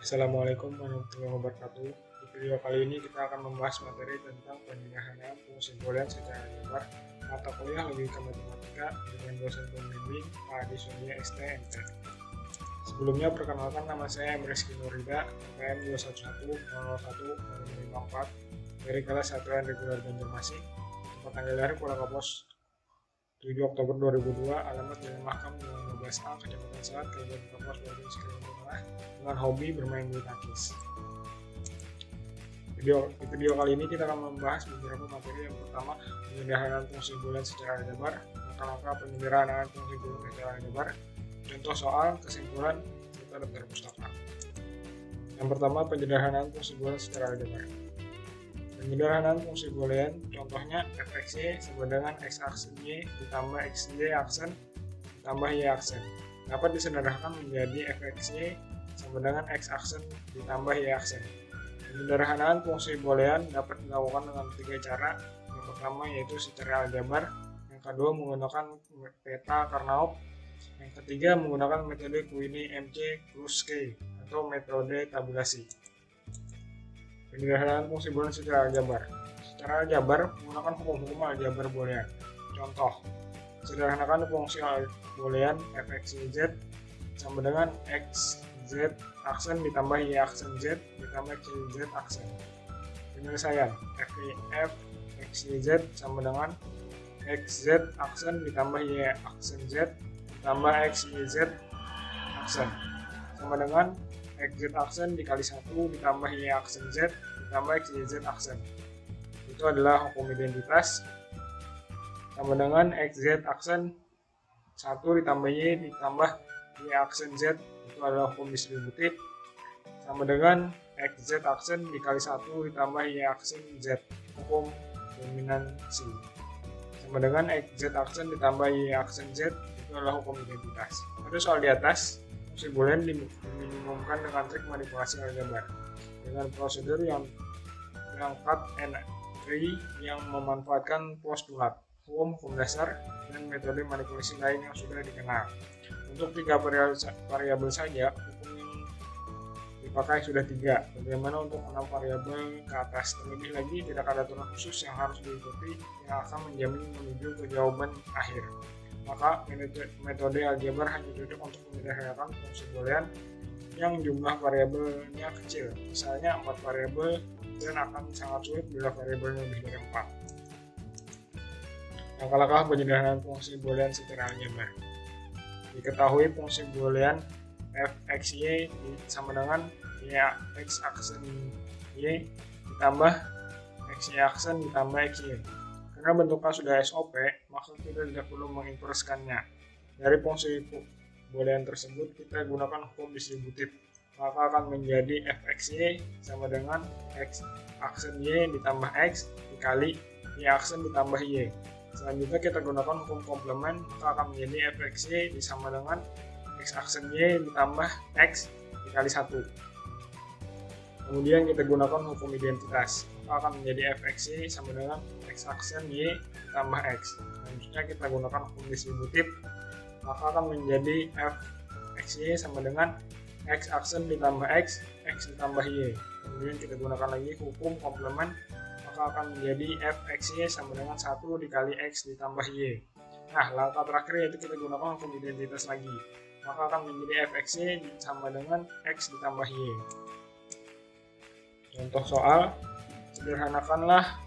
Assalamualaikum warahmatullahi wabarakatuh. Di video kali ini kita akan membahas materi tentang penyederhanaan fungsi boolean secara aljabar mata kuliah logika matematika dengan dosen pembimbing Pak Adi Surya STMT. Sebelumnya perkenalkan, nama saya Emreski Nurida, PPM 21101054 dari kelas 1 reguler Banjarmasin, tempat tanggal lahir Pulau Kapos 7 Oktober 2002, alamat Jalan Mahkam 15A, Kecamatan Selat, Kabupaten Kapuas, Provinsi Kalimantan Tengah, dengan hobi bermain bulu tangkis. Di video kali ini kita akan membahas beberapa materi. Yang pertama, penyederhanaan fungsi boolean secara aljabar, langkah-langkah penyederhanaan fungsi boolean secara aljabar, contoh soal, kesimpulan, serta daftar pustaka. Yang pertama, penyederhanaan fungsi boolean secara aljabar. Penyederhanaan fungsi boolean, contohnya fxy sama dengan x aksen y ditambah xy aksen ditambah y aksen, dapat disederhanakan menjadi fxy sama dengan x aksen ditambah y aksen. Penyederhanaan fungsi boolean dapat dilakukan dengan 3 cara. Yang pertama yaitu secara aljabar, yang kedua menggunakan peta Karnaugh, yang ketiga menggunakan metode Quine-MC-Kruskal atau metode tabulasi. Penyederhanaan fungsi boolean secara aljabar. Secara aljabar menggunakan hukum-hukum aljabar boolean. Contoh, sederhanakan fungsi boolean fxyz sama dengan xz aksen ditambah y aksen z ditambah xyz aksen. Penyelesaian, fxyz sama dengan xz aksen ditambah y aksen z ditambah xyz aksen sama dengan xz aksen dikali 1 ditambah y aksen z ditambah xyz aksen. Itu adalah hukum identitas, sama dengan xz aksen 1 ditambah y ditambah y aksen z, itu adalah hukum distributif, sama dengan xz aksen dikali 1 ditambah y aksen z, hukum dominansi, sama dengan xz aksen ditambah y aksen z, itu adalah hukum identitas. Pada soal di atas, fungsi boolean diminimumkan dengan trik manipulasi aljabar dengan prosedur yang cut and tree yang memanfaatkan postulat, hukum dasar, dan metode manipulasi lain yang sudah dikenal. Untuk 3 variabel saja, hukum yang dipakai sudah 3. Bagaimana untuk 6 variabel ke atas? Terlebih lagi, tidak ada aturan khusus yang harus diikuti yang akan menjamin menuju ke jawaban akhir. Maka metode aljabar hanya cocok untuk menyederhanakan fungsi boolean yang jumlah variabelnya kecil, misalnya 4 variabel, dan akan sangat sulit bila variabelnya lebih dari 4. Langkah-langkah penyederhanaan fungsi boolean secara aljabar. Diketahui fungsi boolean fxy sama dengan y x aksen y ditambah xy aksen ditambah xy. Karena bentuknya sudah SOP, maka kita tidak perlu menginverskannya. Dari fungsi boolean tersebut kita gunakan hukum distributif, maka akan menjadi fxy sama dengan x aksen y ditambah x dikali y aksen ditambah y. Selanjutnya kita gunakan hukum komplement, maka akan menjadi fxy sama dengan x aksen y ditambah x dikali 1. Kemudian kita gunakan hukum identitas, maka akan menjadi fxy sama dengan x aksen y ditambah x. Selanjutnya kita gunakan hukum distributif, maka akan menjadi fxy sama dengan x aksen ditambah x ditambah y. Kemudian kita gunakan lagi hukum komplement, maka akan menjadi fxy sama dengan 1 dikali x ditambah y. Nah, langkah terakhir yaitu kita gunakan hukum identitas lagi, maka akan menjadi fxy sama dengan x ditambah y. Contoh soal, sederhanakanlah.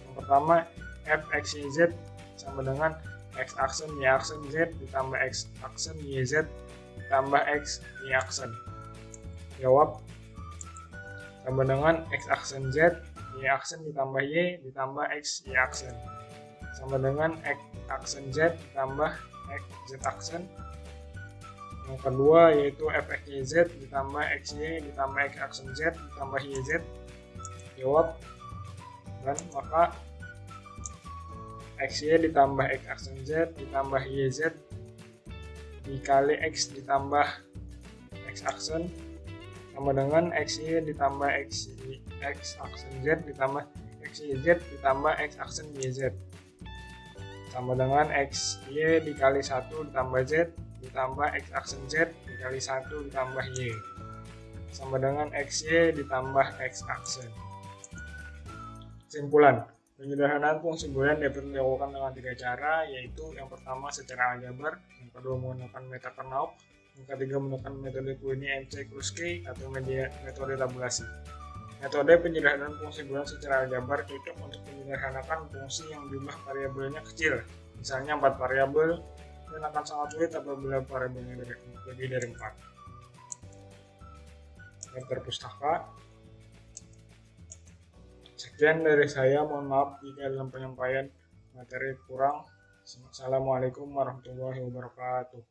Yang pertama, fxyz sama dengan x aksen y aksen z ditambah x aksen yz ditambah x y aksen. Jawab, sama dengan x aksen z y aksen ditambah y ditambah x y aksen, sama dengan x aksen z ditambah x z aksen. Yang kedua yaitu fxyz ditambah xy ditambah x aksen z ditambah yz. Jawab, dan maka xy ditambah x aksen z ditambah yz dikali x ditambah x aksen sama dengan xy ditambah x aksen z ditambah xyz ditambah x aksen yz sama dengan xy dikali 1 ditambah z ditambah x aksen z dikali 1 ditambah y. sama dengan XY ditambah X aksen. Kesimpulan, penyederhanaan fungsi boolean dapat dilakukan dengan 3 cara, yaitu yang pertama secara aljabar, yang kedua menggunakan meta-Kernow, yang ketiga menggunakan metode Poynnier-MC-Kruskey atau metode tabulasi. Metode penyederhanaan fungsi boolean secara aljabar cocok untuk menyederhanakan fungsi yang jumlah variabelnya kecil, misalnya 4 variabel, dan akan sangat sulit apabila variabelnya lebih dari 4. Daftar pustaka. Sekian dari saya, mohon maaf jika dalam penyampaian materi kurang. Assalamualaikum warahmatullahi wabarakatuh.